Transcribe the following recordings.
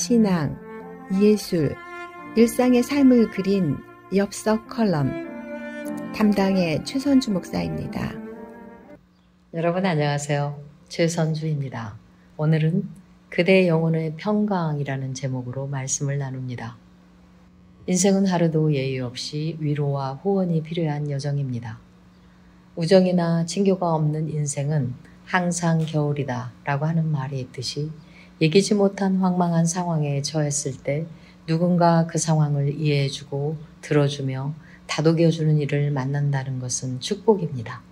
신앙, 예술, 일상의 삶을 그린 엽서 컬럼 담당의 최선주 목사입니다. 여러분 안녕하세요. 최선주입니다. 오늘은 그대의 영혼의 평강이라는 제목으로 말씀을 나눕니다. 인생은 하루도 예의 없이 위로와 후원이 필요한 여정입니다. 우정이나 친교가 없는 인생은 항상 겨울이다 라고 하는 말이 있듯이 예기치 못한 황망한 상황에 처했을 때 누군가 그 상황을 이해해주고 들어주며 다독여주는 일을 만난다는 것은 축복입니다.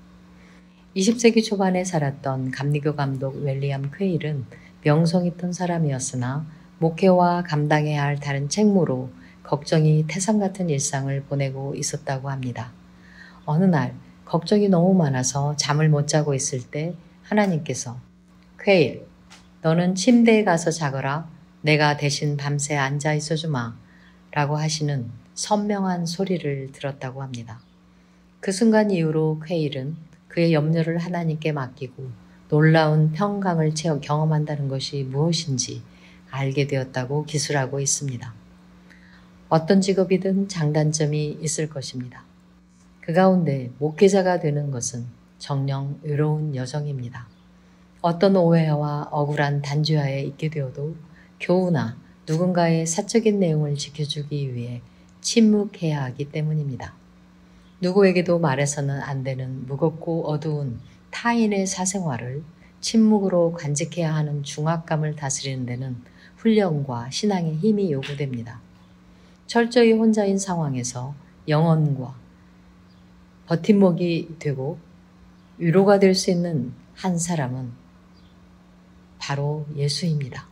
20세기 초반에 살았던 감리교 감독 윌리엄 퀘일은 명성 있던 사람이었으나 목회와 감당해야 할 다른 책무로 걱정이 태산 같은 일상을 보내고 있었다고 합니다. 어느 날 걱정이 너무 많아서 잠을 못 자고 있을 때 하나님께서 퀘일, 너는 침대에 가서 자거라. 내가 대신 밤새 앉아 있어 주마 라고 하시는 선명한 소리를 들었다고 합니다. 그 순간 이후로 퀘일은 그의 염려를 하나님께 맡기고 놀라운 평강을 경험한다는 것이 무엇인지 알게 되었다고 기술하고 있습니다. 어떤 직업이든 장단점이 있을 것입니다. 그 가운데 목회자가 되는 것은 정녕 외로운 여정입니다. 어떤 오해와 억울한 단죄하에 있게 되어도 교우나 누군가의 사적인 내용을 지켜주기 위해 침묵해야 하기 때문입니다. 누구에게도 말해서는 안 되는 무겁고 어두운 타인의 사생활을 침묵으로 간직해야 하는 중압감을 다스리는 데는 훈련과 신앙의 힘이 요구됩니다. 철저히 혼자인 상황에서 영혼과 버팀목이 되고 위로가 될 수 있는 한 사람은 바로 예수입니다.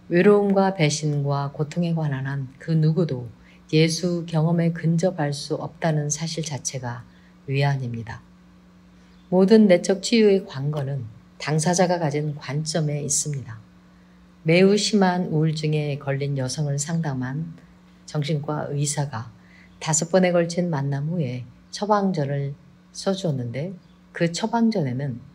외로움과 배신과 고통에 관한 한 그 누구도 예수 경험에 근접할 수 없다는 사실 자체가 위안입니다. 모든 내적 치유의 관건은 당사자가 가진 관점에 있습니다. 매우 심한 우울증에 걸린 여성을 상담한 정신과 의사가 5번에 걸친 만남 후에 처방전을 써주었는데 그 처방전에는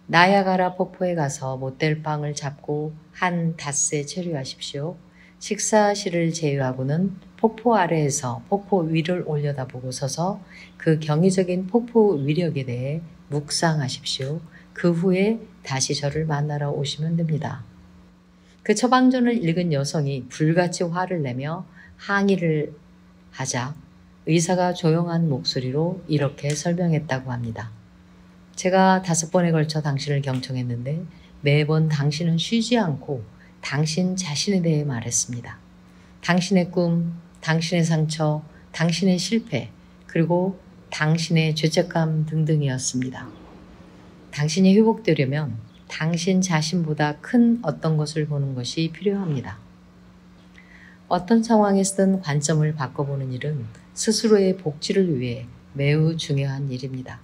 나야가라 폭포에 가서 못될 빵을 잡고 한 닷새 체류하십시오. 식사실을 제외하고는 폭포 아래에서 폭포 위를 올려다보고 서서 그 경이적인 폭포 위력에 대해 묵상하십시오. 그 후에 다시 저를 만나러 오시면 됩니다. 그 처방전을 읽은 여성이 불같이 화를 내며 항의를 하자 의사가 조용한 목소리로 이렇게 설명했다고 합니다. 제가 5번에 걸쳐 당신을 경청했는데 매번 당신은 쉬지 않고 당신 자신에 대해 말했습니다. 당신의 꿈, 당신의 상처, 당신의 실패, 그리고 당신의 죄책감 등등이었습니다. 당신이 회복되려면 당신 자신보다 큰 어떤 것을 보는 것이 필요합니다. 어떤 상황에서든 관점을 바꿔보는 일은 스스로의 복지를 위해 매우 중요한 일입니다.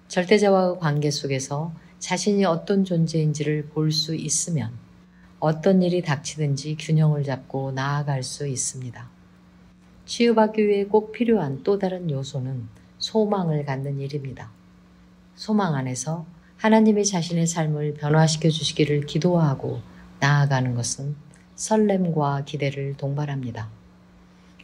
절대자와의 관계 속에서 자신이 어떤 존재인지를 볼 수 있으면 어떤 일이 닥치든지 균형을 잡고 나아갈 수 있습니다. 치유받기 위해 꼭 필요한 또 다른 요소는 소망을 갖는 일입니다. 소망 안에서 하나님이 자신의 삶을 변화시켜 주시기를 기도하고 나아가는 것은 설렘과 기대를 동반합니다.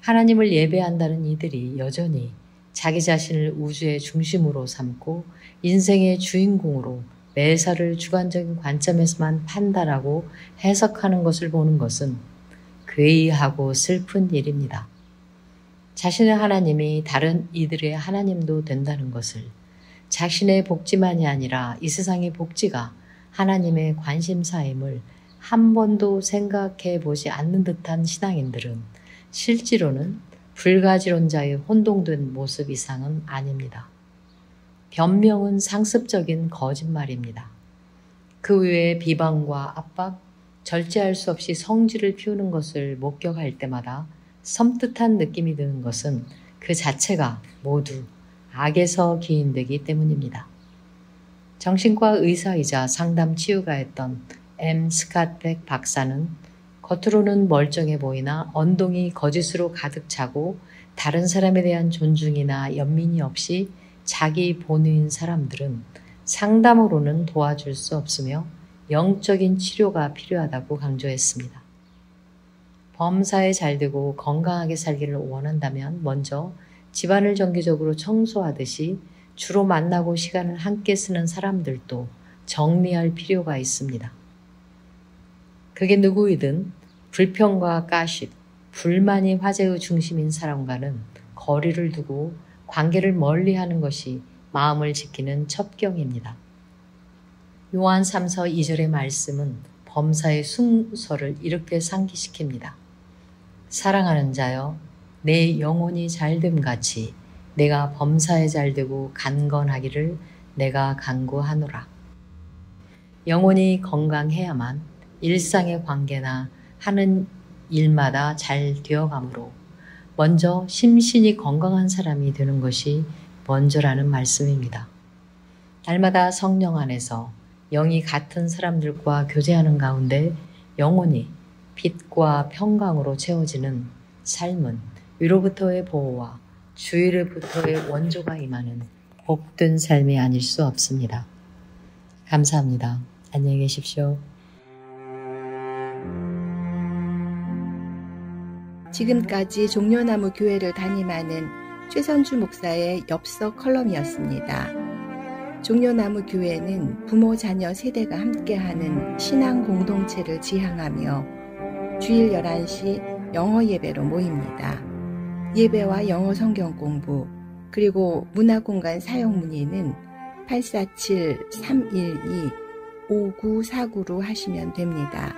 하나님을 예배한다는 이들이 여전히 자기 자신을 우주의 중심으로 삼고 인생의 주인공으로 매사를 주관적인 관점에서만 판단하고 해석하는 것을 보는 것은 괴이하고 슬픈 일입니다. 자신의 하나님이 다른 이들의 하나님도 된다는 것을, 자신의 복지만이 아니라 이 세상의 복지가 하나님의 관심사임을 한 번도 생각해 보지 않는 듯한 신앙인들은 실제로는 불가지론자의 혼동된 모습 이상은 아닙니다. 변명은 상습적인 거짓말입니다. 그 외에 비방과 압박, 절제할 수 없이 성질을 피우는 것을 목격할 때마다 섬뜩한 느낌이 드는 것은 그 자체가 모두 악에서 기인되기 때문입니다. 정신과 의사이자 상담 치유가였던 M. 스캇백 박사는 겉으로는 멀쩡해 보이나 언동이 거짓으로 가득 차고 다른 사람에 대한 존중이나 연민이 없이 자기 본위인 사람들은 상담으로는 도와줄 수 없으며 영적인 치료가 필요하다고 강조했습니다. 범사에 잘되고 건강하게 살기를 원한다면 먼저 집안을 정기적으로 청소하듯이 주로 만나고 시간을 함께 쓰는 사람들도 정리할 필요가 있습니다. 그게 누구이든 불평과 가십, 불만이 화제의 중심인 사람과는 거리를 두고 관계를 멀리하는 것이 마음을 지키는 첩경입니다. 요한 3서 2절의 말씀은 범사의 순서를 이렇게 상기시킵니다. 사랑하는 자여, 내 영혼이 잘됨 같이 내가 범사에 잘되고 강건하기를 내가 간구하노라. 영혼이 건강해야만 일상의 관계나 하는 일마다 잘 되어가므로 먼저 심신이 건강한 사람이 되는 것이 먼저라는 말씀입니다. 날마다 성령 안에서 영이 같은 사람들과 교제하는 가운데 영혼이 빛과 평강으로 채워지는 삶은 위로부터의 보호와 주의로부터의 원조가 임하는 복된 삶이 아닐 수 없습니다. 감사합니다. 안녕히 계십시오. 지금까지 종려나무 교회를 담임하는 최선주 목사의 엽서 컬럼이었습니다. 종려나무 교회는 부모 자녀 세대가 함께하는 신앙 공동체를 지향하며 주일 11시 영어 예배로 모입니다. 예배와 영어 성경 공부 그리고 문화공간 사용 문의는 847-312-5949로 하시면 됩니다.